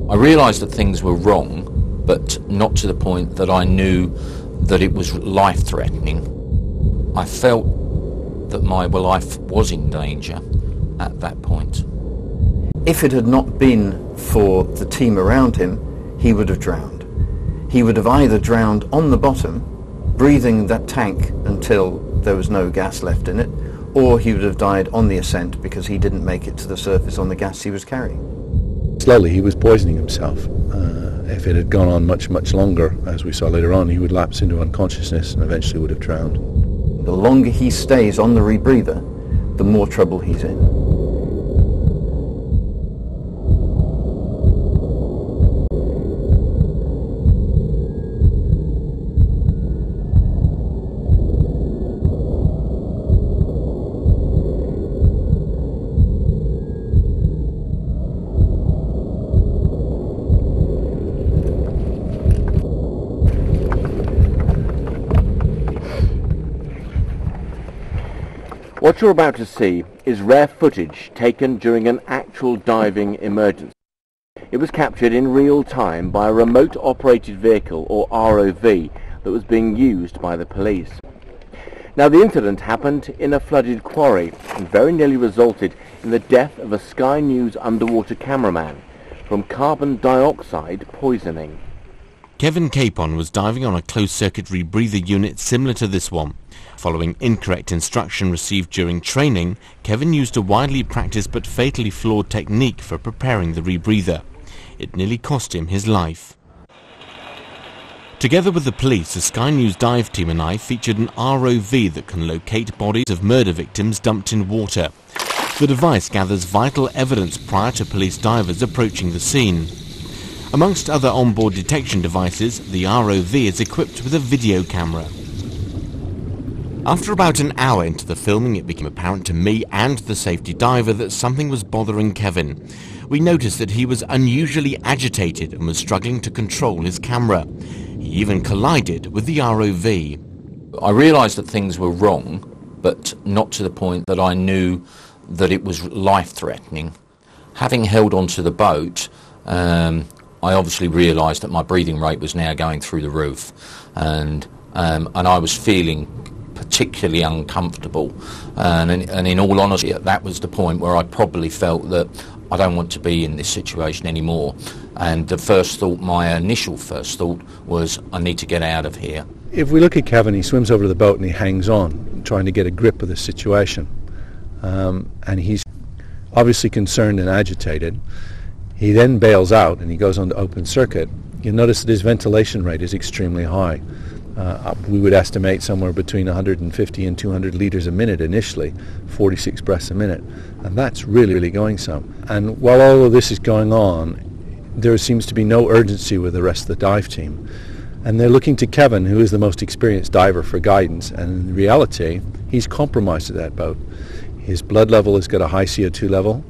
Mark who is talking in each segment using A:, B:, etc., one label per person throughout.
A: I realised that things were wrong, but not to the point that I knew that it was life-threatening. I felt that my life was in danger at that point.
B: If it had not been for the team around him, he would have drowned. He would have either drowned on the bottom, breathing that tank until there was no gas left in it, or he would have died on the ascent because he didn't make it to the surface on the gas he was carrying.
C: Slowly he was poisoning himself. If it had gone on much, much longer, as we saw later on, he would lapse into unconsciousness and eventually would have drowned.
B: The longer he stays on the rebreather, the more trouble he's in.
D: What you're about to see is rare footage taken during an actual diving emergency. It was captured in real time by a remote operated vehicle, or ROV, that was being used by the police. Now, the incident happened in a flooded quarry and very nearly resulted in the death of a Sky News underwater cameraman from carbon dioxide poisoning.
E: Kevin Capon was diving on a closed-circuit rebreather unit similar to this one. Following incorrect instruction received during training, Kevin used a widely practiced but fatally flawed technique for preparing the rebreather. It nearly cost him his life. Together with the police, the Sky News dive team and I featured an ROV that can locate bodies of murder victims dumped in water. The device gathers vital evidence prior to police divers approaching the scene. Amongst other onboard detection devices, the ROV is equipped with a video camera. After about an hour into the filming, it became apparent to me and the safety diver that something was bothering Kevin. We noticed that he was unusually agitated and was struggling to control his camera. He even collided with the ROV.
A: I realised that things were wrong, but not to the point that I knew that it was life-threatening. Having held onto the boat, I obviously realised that my breathing rate was now going through the roof, and I was feeling particularly uncomfortable, and in all honesty, that was the point where I probably felt that I don't want to be in this situation anymore. And my initial first thought was, I need to get out of here.
C: If we look at Kevin, he swims over to the boat and he hangs on, trying to get a grip of the situation. And he's obviously concerned and agitated. He then bails out and he goes on to open circuit. You'll notice that his ventilation rate is extremely high. We would estimate somewhere between 150 and 200 litres a minute initially, 46 breaths a minute, and that's really, really going some. And while all of this is going on, there seems to be no urgency with the rest of the dive team. And they're looking to Kevin, who is the most experienced diver, for guidance, and in reality, he's compromised at that boat. His blood level has got a high CO2 level.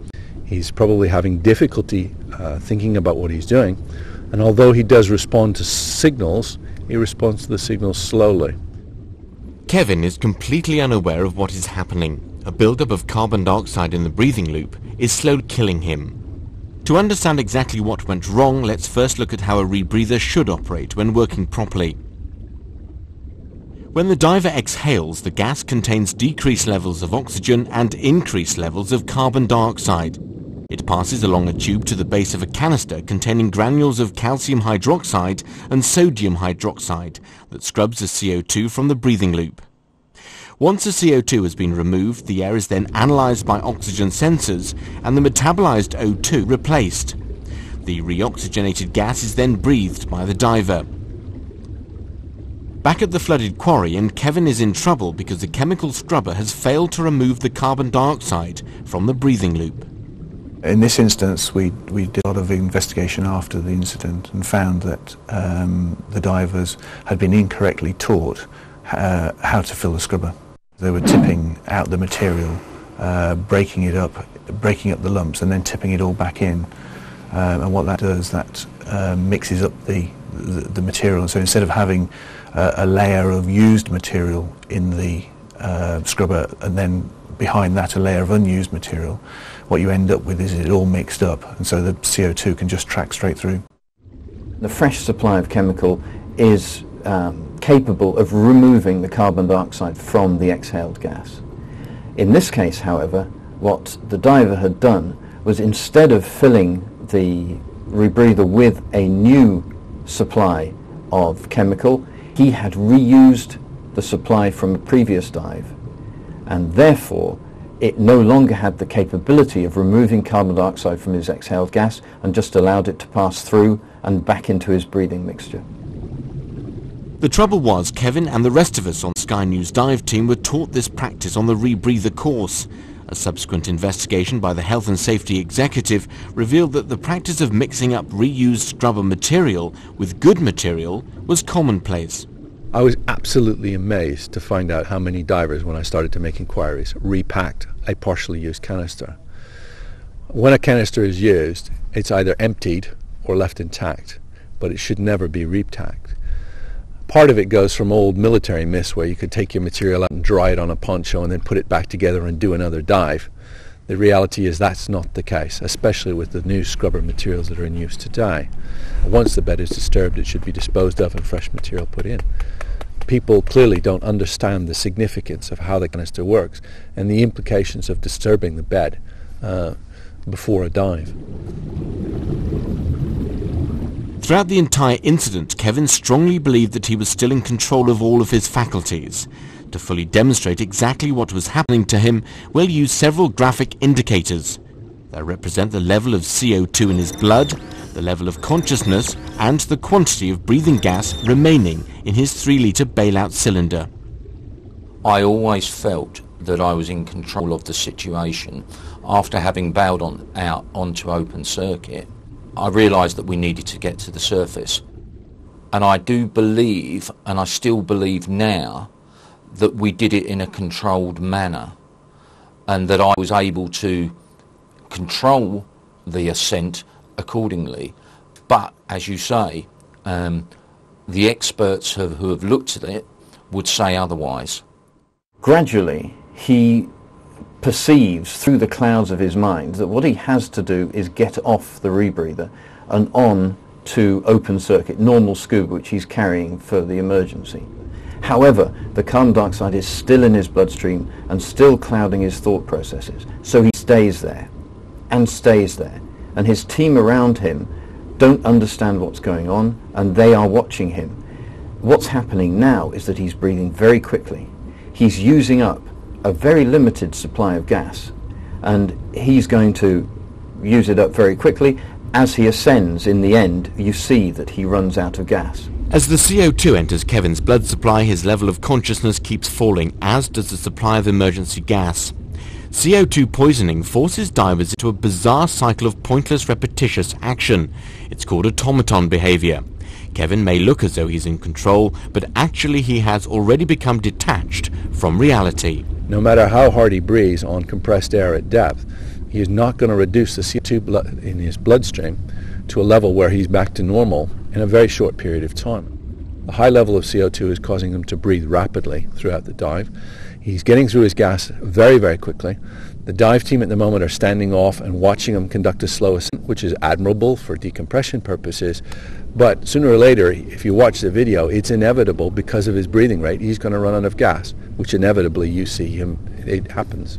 C: He's probably having difficulty thinking about what he's doing, and although he does respond to signals, he responds to the signals slowly.
E: Kevin is completely unaware of what is happening. A buildup of carbon dioxide in the breathing loop is slowly killing him. To understand exactly what went wrong, let's first look at how a rebreather should operate when working properly. When the diver exhales, the gas contains decreased levels of oxygen and increased levels of carbon dioxide. It passes along a tube to the base of a canister containing granules of calcium hydroxide and sodium hydroxide that scrubs the CO2 from the breathing loop. Once the CO2 has been removed, the air is then analysed by oxygen sensors and the metabolized O2 replaced. The reoxygenated gas is then breathed by the diver. Back at the flooded quarry, and Kevin is in trouble because the chemical scrubber has failed to remove the carbon dioxide from the breathing loop.
F: In this instance, we did a lot of investigation after the incident and found that the divers had been incorrectly taught how to fill the scrubber. They were tipping out the material, breaking it up, breaking up the lumps, and then tipping it all back in. And what that does, that mixes up the material. So instead of having a layer of used material in the scrubber and then behind that a layer of unused material, what you end up with is it all mixed up, and so the CO2 can just track straight through.
B: The fresh supply of chemical is capable of removing the carbon dioxide from the exhaled gas. In this case, however, what the diver had done was, instead of filling the rebreather with a new supply of chemical, he had reused the supply from a previous dive, and therefore it no longer had the capability of removing carbon dioxide from his exhaled gas, and just allowed it to pass through and back into his breathing mixture.
E: The trouble was, Kevin and the rest of us on Sky News dive team were taught this practice on the rebreather course. A subsequent investigation by the Health and Safety Executive revealed that the practice of mixing up reused scrubber material with good material was commonplace.
C: I was absolutely amazed to find out how many divers, when I started to make inquiries, repacked a partially used canister. When a canister is used, it's either emptied or left intact, but it should never be repacked. Part of it goes from old military myths where you could take your material out and dry it on a poncho and then put it back together and do another dive. The reality is that's not the case, especially with the new scrubber materials that are in use today. Once the bed is disturbed, it should be disposed of and fresh material put in. People clearly don't understand the significance of how the canister works and the implications of disturbing the bed before a dive.
E: Throughout the entire incident, Kevin strongly believed that he was still in control of all of his faculties. To fully demonstrate exactly what was happening to him, we'll use several graphic indicators. They represent the level of CO2 in his blood, the level of consciousness, and the quantity of breathing gas remaining in his 3-litre bailout cylinder.
A: I always felt that I was in control of the situation. After having bailed out onto open circuit, I realised that we needed to get to the surface. And I do believe, and I still believe now, that we did it in a controlled manner, and that I was able to control the ascent accordingly. But, as you say, the experts who have looked at it would say otherwise.
B: Gradually, he perceives through the clouds of his mind that what he has to do is get off the rebreather and on to open circuit, normal scuba, which he's carrying for the emergency. However, the carbon dioxide is still in his bloodstream and still clouding his thought processes. So he stays there and stays there. And his team around him don't understand what's going on, and they are watching him. What's happening now is that he's breathing very quickly. He's using up a very limited supply of gas, and he's going to use it up very quickly. As he ascends, in the end, you see that he runs out of gas.
E: As the CO2 enters Kevin's blood supply, his level of consciousness keeps falling, as does the supply of emergency gas. CO2 poisoning forces divers into a bizarre cycle of pointless repetitious action. It's called automaton behavior. Kevin may look as though he's in control, but actually he has already become detached from reality.
C: No matter how hard he breathes on compressed air at depth, he is not going to reduce the CO2 in his bloodstream to a level where he's back to normal in a very short period of time. The high level of CO2 is causing him to breathe rapidly throughout the dive. He's getting through his gas very, very quickly. The dive team at the moment are standing off and watching him conduct a slow ascent, which is admirable for decompression purposes. But sooner or later, if you watch the video, it's inevitable because of his breathing rate, he's going to run out of gas, which inevitably you see him, it happens.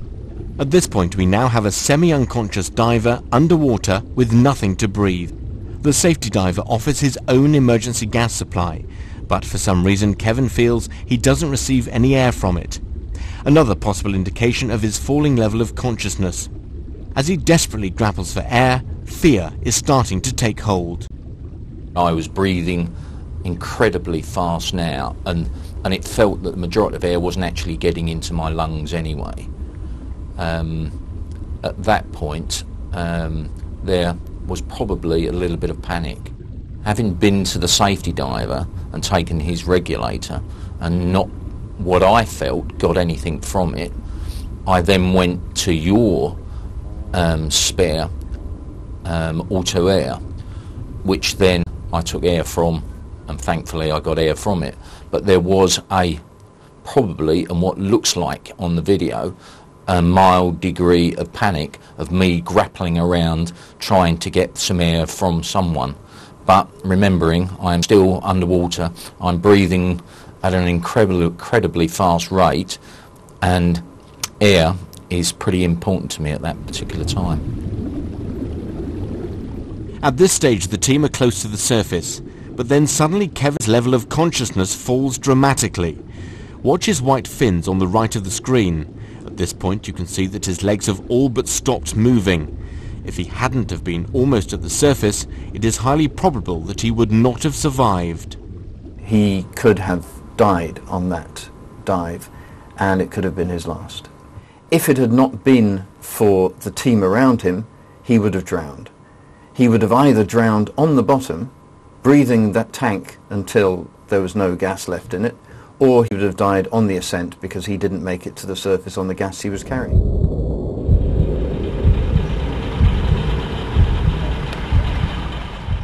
E: At this point, we now have a semi-unconscious diver underwater with nothing to breathe. The safety diver offers his own emergency gas supply, but for some reason Kevin feels he doesn't receive any air from it. Another possible indication of his falling level of consciousness. As he desperately grapples for air, fear is starting to take hold.
A: I was breathing incredibly fast now, and it felt that the majority of air wasn't actually getting into my lungs anyway. At that point, there was probably a little bit of panic. Having been to the safety diver and taken his regulator and not what I felt got anything from it, I then went to your spare auto air, which then I took air from, and thankfully I got air from it. But there was probably, and what looks like on the video, a mild degree of panic of me grappling around trying to get some air from someone. But remembering I'm still underwater, I'm breathing at an incredibly fast rate, and air is pretty important to me at that particular time.
E: At this stage the team are close to the surface, but then suddenly Kevin's level of consciousness falls dramatically. Watch his white fins on the right of the screen. At this point you can see that his legs have all but stopped moving. If he hadn't have been almost at the surface, it is highly probable that he would not have survived.
B: He could have died on that dive, and it could have been his last. If it had not been for the team around him, he would have drowned. He would have either drowned on the bottom, breathing that tank until there was no gas left in it, or he would have died on the ascent because he didn't make it to the surface on the gas he was carrying.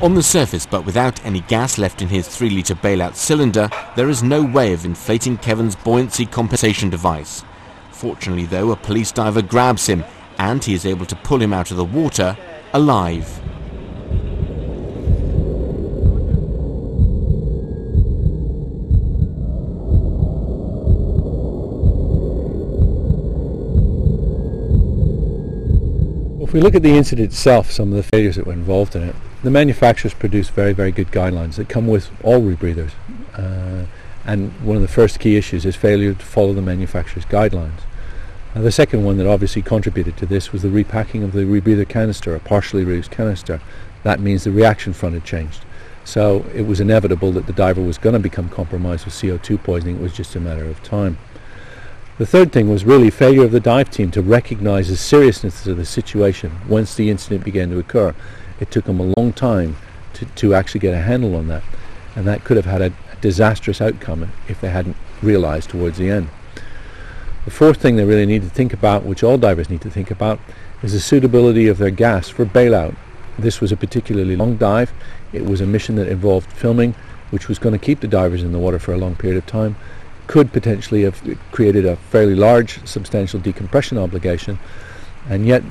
E: On the surface, but without any gas left in his 3-litre bailout cylinder, there is no way of inflating Kevin's buoyancy compensation device. Fortunately though, a police diver grabs him and he is able to pull him out of the water alive.
C: If we look at the incident itself, some of the failures that were involved in it, the manufacturers produce very, very good guidelines that come with all rebreathers. And one of the first key issues is failure to follow the manufacturer's guidelines. The second one that obviously contributed to this was the repacking of the rebreather canister, a partially reused canister. That means the reaction front had changed. So it was inevitable that the diver was going to become compromised with CO2 poisoning. It was just a matter of time. The third thing was really failure of the dive team to recognize the seriousness of the situation once the incident began to occur. It took them a long time to actually get a handle on that, and that could have had a disastrous outcome if they hadn't realized towards the end. The fourth thing they really need to think about, which all divers need to think about, is the suitability of their gas for bailout. This was a particularly long dive. It was a mission that involved filming, which was going to keep the divers in the water for a long period of time, could potentially have created a fairly large, substantial decompression obligation, and yet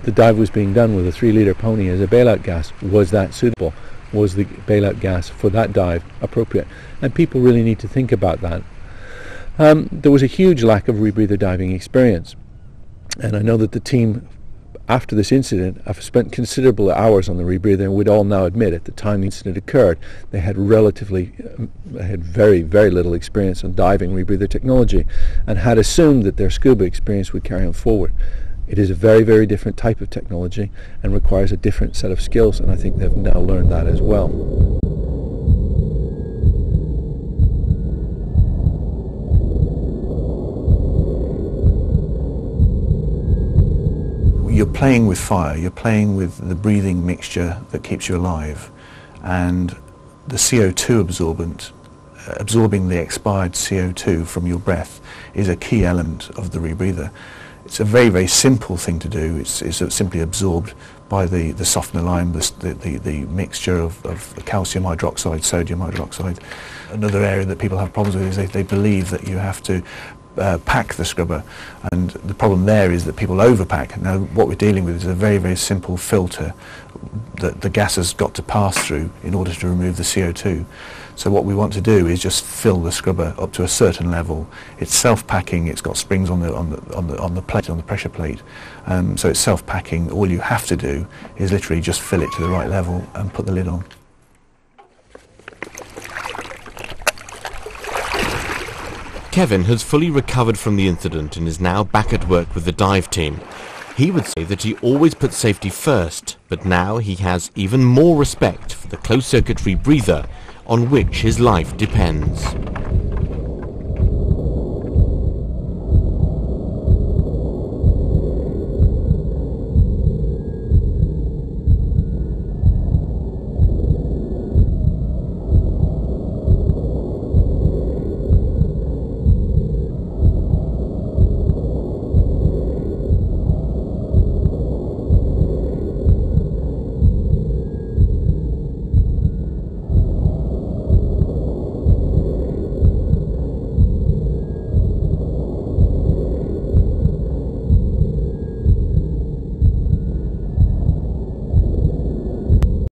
C: the dive was being done with a 3-litre pony as a bailout gas. Was that suitable? Was the bailout gas for that dive appropriate? And people really need to think about that. There was a huge lack of rebreather diving experience, and I know that the team after this incident have spent considerable hours on the rebreather, and we'd all now admit at the time the incident occurred they had very, very little experience on diving rebreather technology and had assumed that their scuba experience would carry on forward. It is a very, very different type of technology and requires a different set of skills, and I think they've now learned that as well.
F: You're playing with fire, you're playing with the breathing mixture that keeps you alive, and the CO2 absorbing the expired CO2 from your breath is a key element of the rebreather. It's a very, very simple thing to do. It's simply absorbed by the softener lime, the mixture of calcium hydroxide, sodium hydroxide. Another area that people have problems with is they believe that you have to pack the scrubber, and the problem there is that people overpack. Now what we're dealing with is a very, very simple filter that the gas has got to pass through in order to remove the CO2. So what we want to do is just fill the scrubber up to a certain level. It's self-packing. It's got springs on the plate, on the pressure plate. So it's self-packing. All you have to do is literally just fill it to the right level and put the lid on.
E: Kevin has fully recovered from the incident and is now back at work with the dive team. He would say that he always put safety first, but now he has even more respect for the closed-circuit rebreather on which his life depends.